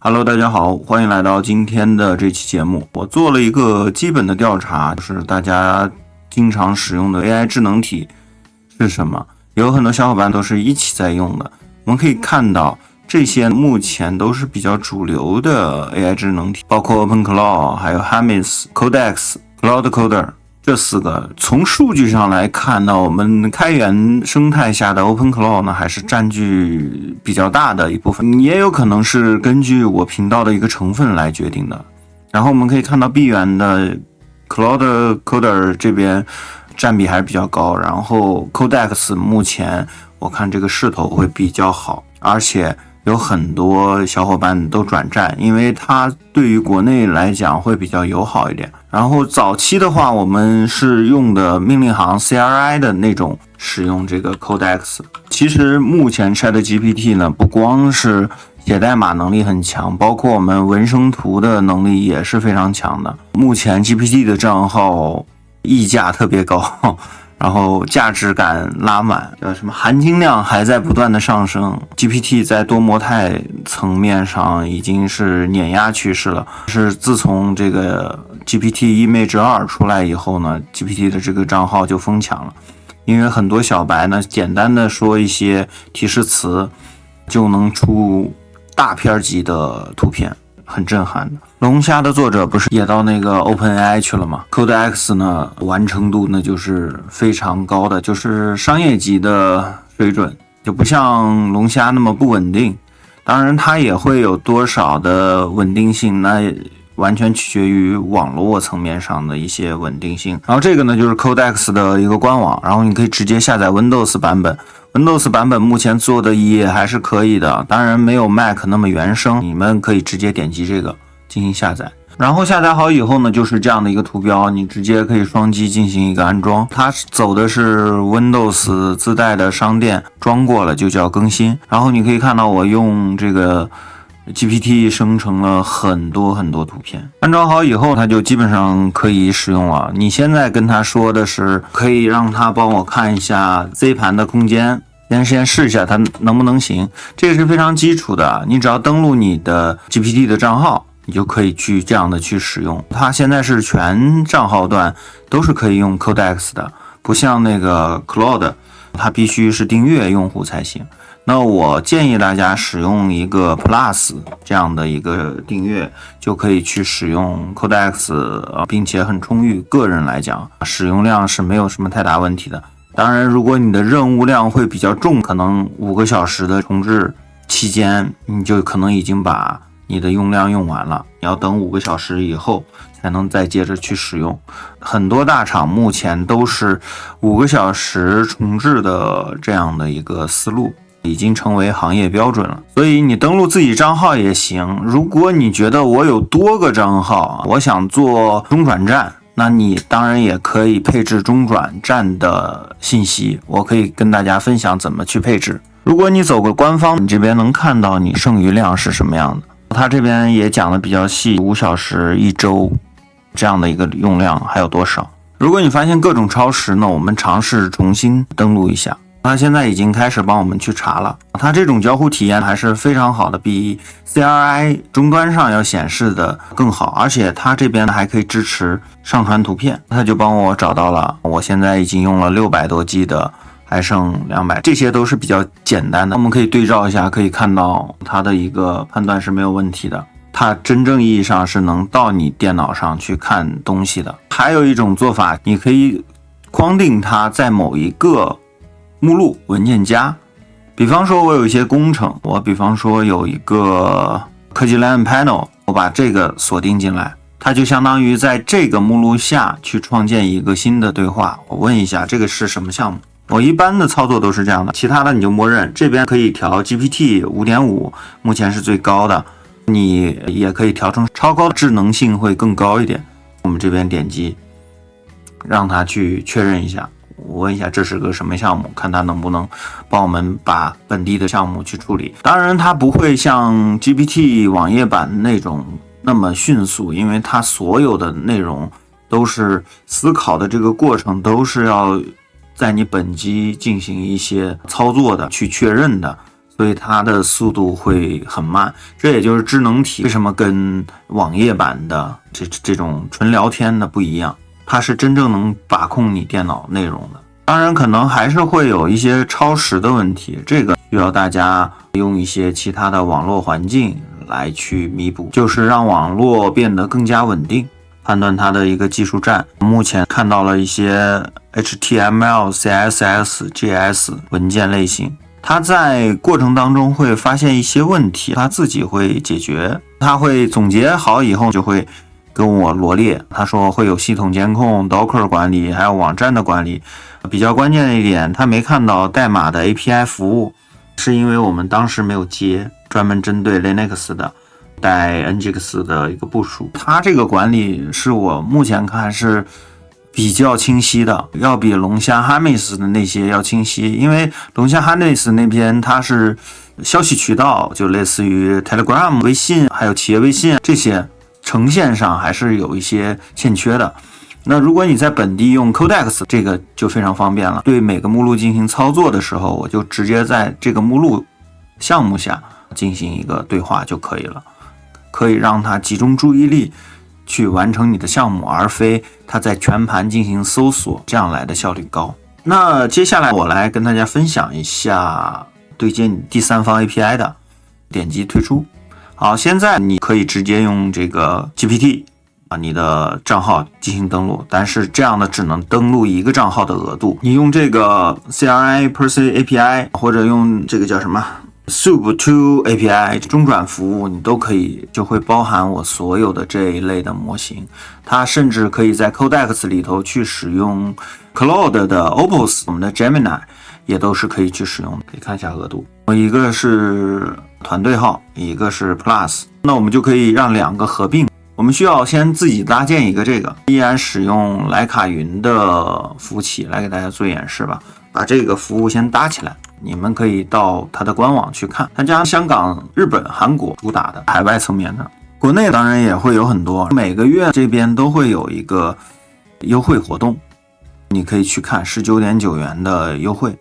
Hello，大家好，欢迎来到今天的这期节目。我做了一个基本的调查，就是大家经常使用的 AI 智能体是什么？有很多小伙伴都是一起在用的。我们可以看到，这些目前都是比较主流的 AI 智能体，包括 OpenClaw， 还有 Hermes、Codex、Cloud Coder。这四个从数据上来看呢，我们开源生态下的 OpenClaw 呢还是占据比较大的一部分，也有可能是根据我频道的一个成分来决定的。然后我们可以看到闭源的 Cloud Coder 这边占比还是比较高，然后 Codex 目前我看这个势头会比较好，而且有很多小伙伴都转战，因为它对于国内来讲会比较友好一点。然后早期的话，我们是用的命令行 CLI 的那种使用这个 Codex。其实目前 ChatGPT 呢，不光是写代码能力很强，包括我们文生图的能力也是非常强的。目前 GPT 的账号溢价特别高，然后价值感拉满，什么含金量还在不断的上升。GPT 在多模态层面上已经是碾压趋势了，是自从这个 GPT Image 2出来以后呢 ，GPT 的这个账号就疯抢了，因为很多小白呢，简单的说一些提示词，就能出大片级的图片。很震撼的。龙虾的作者不是也到那个 OpenAI 去了吗？ Codex 呢完成度那就是非常高的，就是商业级的水准，就不像龙虾那么不稳定。当然它也会有多少的稳定性，那完全取决于网络层面上的一些稳定性。然后这个呢就是 Codex 的一个官网，然后你可以直接下载 Windows 版本。Windows 版本目前做的也还是可以的，当然没有 Mac 那么原生，你们可以直接点击这个进行下载。然后下载好以后呢，就是这样的一个图标，你直接可以双击进行一个安装。它走的是 Windows 自带的商店，装过了就叫更新。然后你可以看到我用这个GPT 生成了很多图片，安装好以后它就基本上可以使用了。你现在跟它说的是可以让它帮我看一下 Z 盘的空间，先试一下它能不能行，这个是非常基础的。你只要登录你的 GPT 的账号，你就可以去这样的去使用。它现在是全账号段都是可以用 Codex 的，不像那个 Cloud 它必须是订阅用户才行。那我建议大家使用一个 Plus 这样的一个订阅，就可以去使用 Codex， 并且很充裕。个人来讲，使用量是没有什么太大问题的。当然，如果你的任务量会比较重，可能5个小时的重置期间，你就可能已经把你的用量用完了，你要等5个小时以后才能再接着去使用。很多大厂目前都是5个小时重置的这样的一个思路，已经成为行业标准了。所以你登录自己账号也行。如果你觉得我有多个账号，我想做中转站，那你当然也可以配置中转站的信息，我可以跟大家分享怎么去配置。如果你走个官方，你这边能看到你剩余量是什么样的。他这边也讲的比较细，5小时1周这样的一个用量还有多少。如果你发现各种超时呢，我们尝试重新登录一下。它现在已经开始帮我们去查了，它这种交互体验还是非常好的，比 CLI 终端上要显示的更好，而且它这边还可以支持上传图片，它就帮我找到了，我现在已经用了600多 G 的，还剩200，这些都是比较简单的，我们可以对照一下，可以看到它的一个判断是没有问题的，它真正意义上是能到你电脑上去看东西的。还有一种做法，你可以框定它在某一个目录文件夹，比方说我有一些工程，我比方说有一个科技 LAN panel， 我把这个锁定进来，它就相当于在这个目录下去创建一个新的对话，我问一下这个是什么项目。我一般的操作都是这样的，其他的你就默认。这边可以调 GPT 5.5， 目前是最高的，你也可以调成超高，智能性会更高一点。我们这边点击让它去确认一下，我问一下这是个什么项目，看它能不能帮我们把本地的项目去处理。当然它不会像 GPT 网页版那种那么迅速，因为它所有的内容都是思考的，这个过程都是要在你本机进行一些操作的去确认的，所以它的速度会很慢。这也就是智能体为什么跟网页版的这种纯聊天的不一样，它是真正能把控你电脑内容的。当然可能还是会有一些超时的问题，这个需要大家用一些其他的网络环境来去弥补，就是让网络变得更加稳定，判断它的一个技术栈。目前看到了一些 HTML、CSS、JS 文件类型，它在过程当中会发现一些问题，它自己会解决，它会总结好以后就会跟我罗列，他说会有系统监控、Docker 管理，还有网站的管理。比较关键的一点，他没看到代码的 API 服务，是因为我们当时没有接专门针对 Linux 的带 Nginx 的一个部署。它这个管理是我目前看是比较清晰的，要比龙虾 Hamis 的那些要清晰。因为龙虾 Hamis 那边它是消息渠道，就类似于 Telegram、微信还有企业微信，这些呈现上还是有一些欠缺的。那如果你在本地用 Codex， 这个就非常方便了。对每个目录进行操作的时候，我就直接在这个目录项目下进行一个对话就可以了，可以让它集中注意力去完成你的项目，而非它在全盘进行搜索，这样来的效率高。那接下来我来跟大家分享一下对接你第三方 API 的，点击退出。好，现在你可以直接用这个 GPT你的账号进行登录，但是这样的只能登录一个账号的额度。你用这个 CRI per se API 或者用这个叫什么 Sub2 API 中转服务，你都可以，就会包含我所有的这一类的模型。它甚至可以在 Codex 里头去使用 Claude 的 Opus， 我们的 Gemini 也都是可以去使用的。可以看一下额度，一个是团队号，一个是 Plus， 那我们就可以让两个合并。我们需要先自己搭建一个这个，依然使用莱卡云的服务器来给大家做演示吧。把这个服务先搭起来，你们可以到它的官网去看，它将香港、日本、韩国主打的海外层面的，国内当然也会有很多，每个月这边都会有一个优惠活动，你可以去看19.9元的优惠，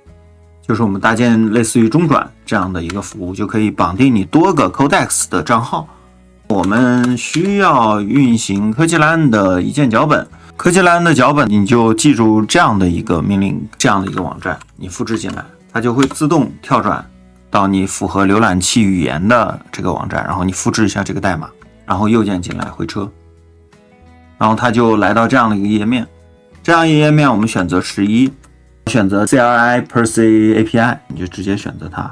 就是我们搭建类似于中转这样的一个服务，就可以绑定你多个 Codex 的账号。我们需要运行科技蓝的一键脚本，科技蓝的脚本你就记住这样的一个命令，这样的一个网站，你复制进来，它就会自动跳转到你符合浏览器语言的这个网站，然后你复制一下这个代码，然后右键进来回车，然后它就来到这样的一个页面。这样一个页面我们选择11，选择 CRI per se API， 你就直接选择它。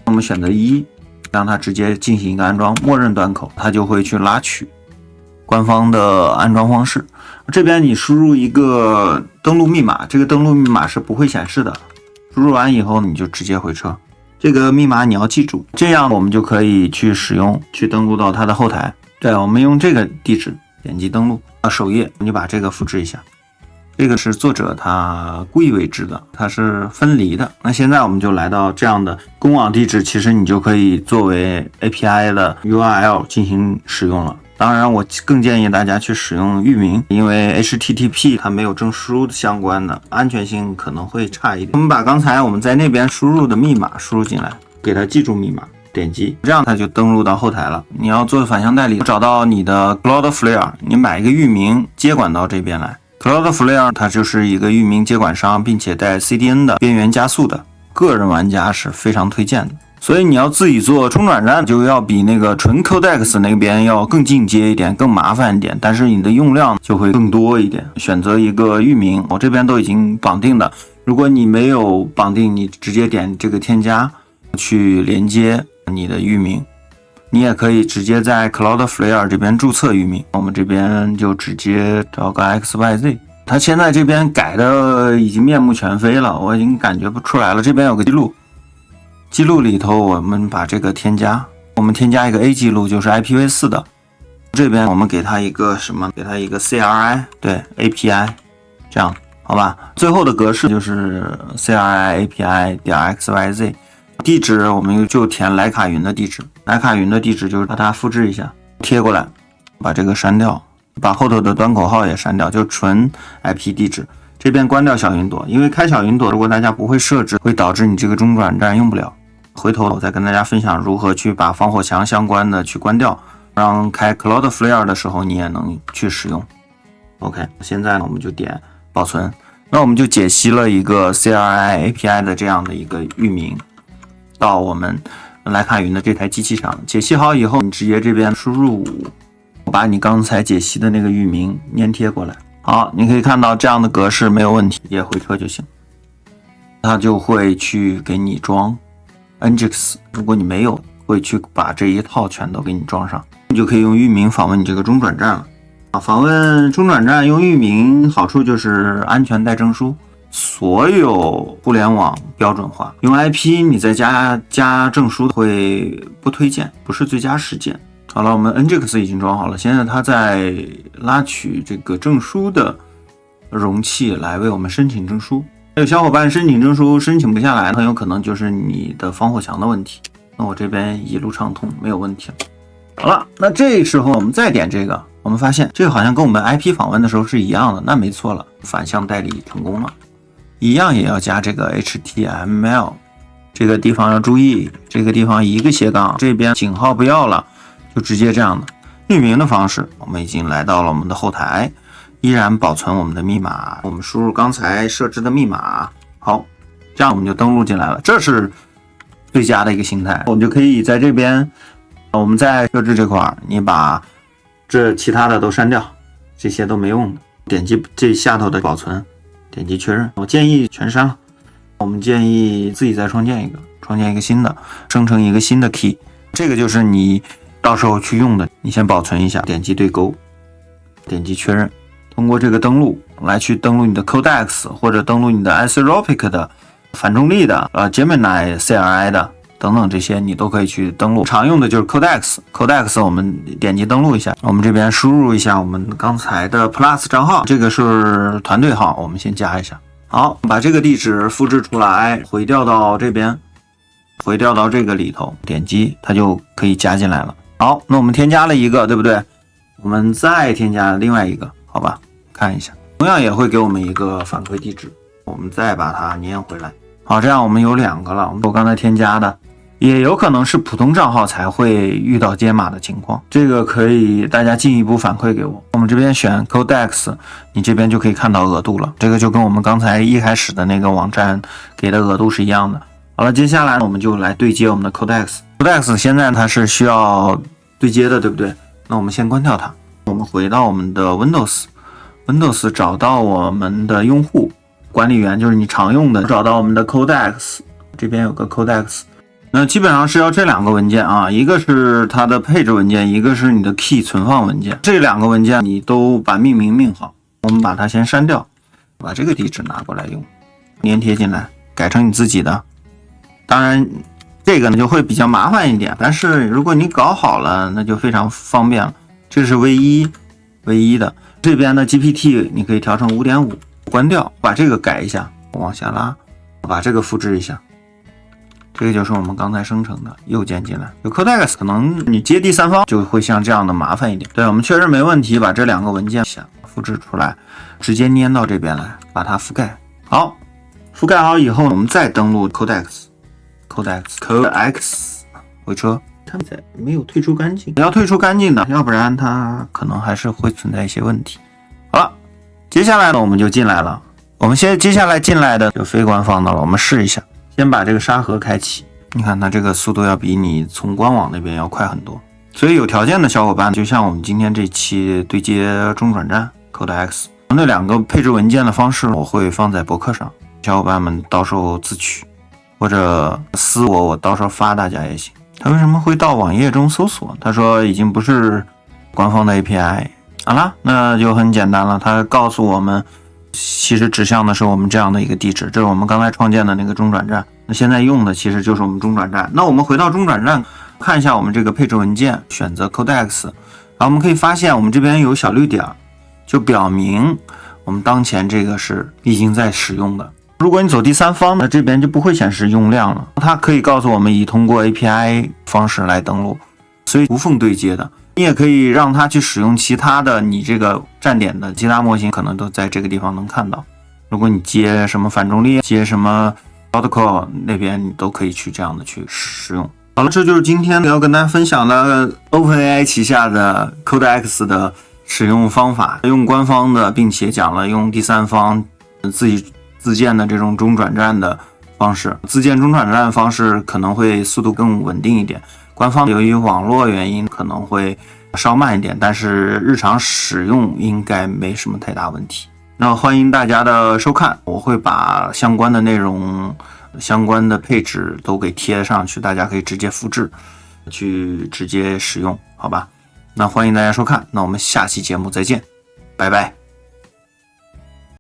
我们选择1，让它直接进行一个安装，默认端口，它就会去拉取官方的安装方式。这边你输入一个登录密码，这个登录密码是不会显示的，输入完以后你就直接回车。这个密码你要记住，这样我们就可以去使用，去登录到它的后台。对，我们用这个地址点击登录到首页，你把这个复制一下。这个是作者他故意为之的，它是分离的。那现在我们就来到这样的公网地址，其实你就可以作为 API 的 URL 进行使用了。当然我更建议大家去使用域名，因为 HTTP 它没有证书相关的，安全性可能会差一点。我们把刚才我们在那边输入的密码输入进来，给它记住密码，点击，这样它就登录到后台了。你要做反向代理，找到你的 Cloudflare， 你买一个域名接管到这边来。Cloudflare 它就是一个域名接管商，并且带 CDN 的边缘加速的，个人玩家是非常推荐的。所以你要自己做中转站，就要比那个纯 Codex 那边要更进阶一点，更麻烦一点，但是你的用量就会更多一点。选择一个域名，我这边都已经绑定的，如果你没有绑定，你直接点这个添加去连接你的域名。你也可以直接在 Cloudflare 这边注册域名，我们这边就直接找个 XYZ。它现在这边改的已经面目全非了，我已经感觉不出来了。这边有个记录，记录里头我们把这个添加，我们添加一个 A 记录，就是 IPv4 的。这边我们给它一个什么？给它一个 CRI， 对 API， 这样好吧？最后的格式就是 CRI API 点 XYZ。地址我们就填莱卡云的地址，莱卡云的地址就是把它复制一下，贴过来，把这个删掉，把后头的端口号也删掉，就纯 IP 地址。这边关掉小云朵，因为开小云朵如果大家不会设置，会导致你这个中转站用不了。回头我再跟大家分享如何去把防火墙相关的去关掉，让开 Cloudflare 的时候你也能去使用。OK， 现在呢我们就点保存，那我们就解析了一个 CLI API 的这样的一个域名到我们来看云的这台机器上。解析好以后，你直接这边输入5，我把你刚才解析的那个域名粘贴过来。好，你可以看到这样的格式没有问题，也回车就行。它就会去给你装 Nginx， 如果你没有，会去把这一套全都给你装上，你就可以用域名访问你这个中转站了。访问中转站用域名好处就是安全带证书，所有互联网标准化，用 IP 你再加证书会不推荐，不是最佳实践。好了，我们 Nginx 已经装好了，现在它在拉取这个证书的容器来为我们申请证书。有小伙伴申请证书申请不下来，很有可能就是你的防火墙的问题。那我这边一路畅通，没有问题了。好了，那这时候我们再点这个，我们发现这个好像跟我们 IP 访问的时候是一样的，那没错了，反向代理成功了。一样也要加这个 HTML， 这个地方要注意，这个地方一个斜杠，这边井号不要了，就直接这样的域名的方式。我们已经来到了我们的后台，依然保存我们的密码，我们输入刚才设置的密码。好，这样我们就登录进来了，这是最佳的一个形态。我们就可以在这边，我们在设置这块，你把这其他的都删掉，这些都没用的，点击这下头的保存，点击确认。我建议全删了，我们建议自己再创建一个新的，生成一个新的 key， 这个就是你到时候去用的，你先保存一下，点击对勾，点击确认。通过这个登录来去登录你的 Codex 或者登录你的 Anthropic 的反重力的Gemini CLI 的等等，这些你都可以去登录。常用的就是 Codex 我们点击登录一下，我们这边输入一下我们刚才的 Plus 账号，这个是团队号，我们先加一下。好，把这个地址复制出来，回调到这边，回调到这个里头，点击它就可以加进来了。好，那我们添加了一个，对不对？我们再添加另外一个，好吧，看一下，同样也会给我们一个反馈地址，我们再把它粘回来。好，这样我们有2个了。我刚才添加的也有可能是普通账号才会遇到解码的情况，这个可以大家进一步反馈给我。我们这边选 Codex， 你这边就可以看到额度了，这个就跟我们刚才一开始的那个网站给的额度是一样的。好了，接下来我们就来对接我们的 Codex。Codex 现在它是需要对接的，对不对？那我们先关掉它，我们回到我们的 Windows 找到我们的用户管理员，就是你常用的，找到我们的 Codex， 这边有个 Codex， 那基本上是要这2个文件啊，一个是它的配置文件，一个是你的 key 存放文件，这2个文件你都把命名命好。我们把它先删掉，把这个地址拿过来用，粘贴进来，改成你自己的。当然这个呢就会比较麻烦一点，但是如果你搞好了，那就非常方便了。这是唯一的，这边的 GPT 你可以调成 5.5， 关掉，把这个改一下，往下拉，把这个复制一下，这个就是我们刚才生成的，右键进来。有 Codex 可能你接第三方就会像这样的麻烦一点。对，我们确认没问题，把这2个文件复制出来，直接粘到这边来，把它覆盖好。覆盖好以后，我们再登录 Codex， 回车。它没有退出干净，要退出干净的，要不然它可能还是会存在一些问题。好了，接下来呢我们就进来了。我们接下来进来的就非官方的了，我们试一下，先把这个沙盒开启。你看它这个速度要比你从官网那边要快很多，所以有条件的小伙伴，就像我们今天这期对接中转站 Codex 那2个配置文件的方式，我会放在博客上，小伙伴们到时候自取或者私我到时候发大家也行。他为什么会到网页中搜索？他说已经不是官方的 API。 好了，那就很简单了，他告诉我们其实指向的是我们这样的一个地址，这是我们刚才创建的那个中转站，那现在用的其实就是我们中转站。那我们回到中转站看一下我们这个配置文件，选择 Codex， 然后我们可以发现我们这边有小绿点，就表明我们当前这个是已经在使用的。如果你走第三方，那这边就不会显示用量了，它可以告诉我们已通过 API 方式来登录，所以无缝对接的。你也可以让它去使用其他的你这个站点的其他模型，可能都在这个地方能看到。如果你接什么反重力，接什么 Protocol 那边你都可以去这样的去使用。好了，这就是今天要跟大家分享的 OpenAI 旗下的 Codex 的使用方法，用官方的，并且讲了用第三方自己自建的这种中转站的方式，自建中转站方式可能会速度更稳定一点，官方由于网络原因可能会稍慢一点，但是日常使用应该没什么太大问题。那欢迎大家的收看，我会把相关的内容、相关的配置都给贴上去，大家可以直接复制去直接使用，好吧？那欢迎大家收看，那我们下期节目再见，拜拜。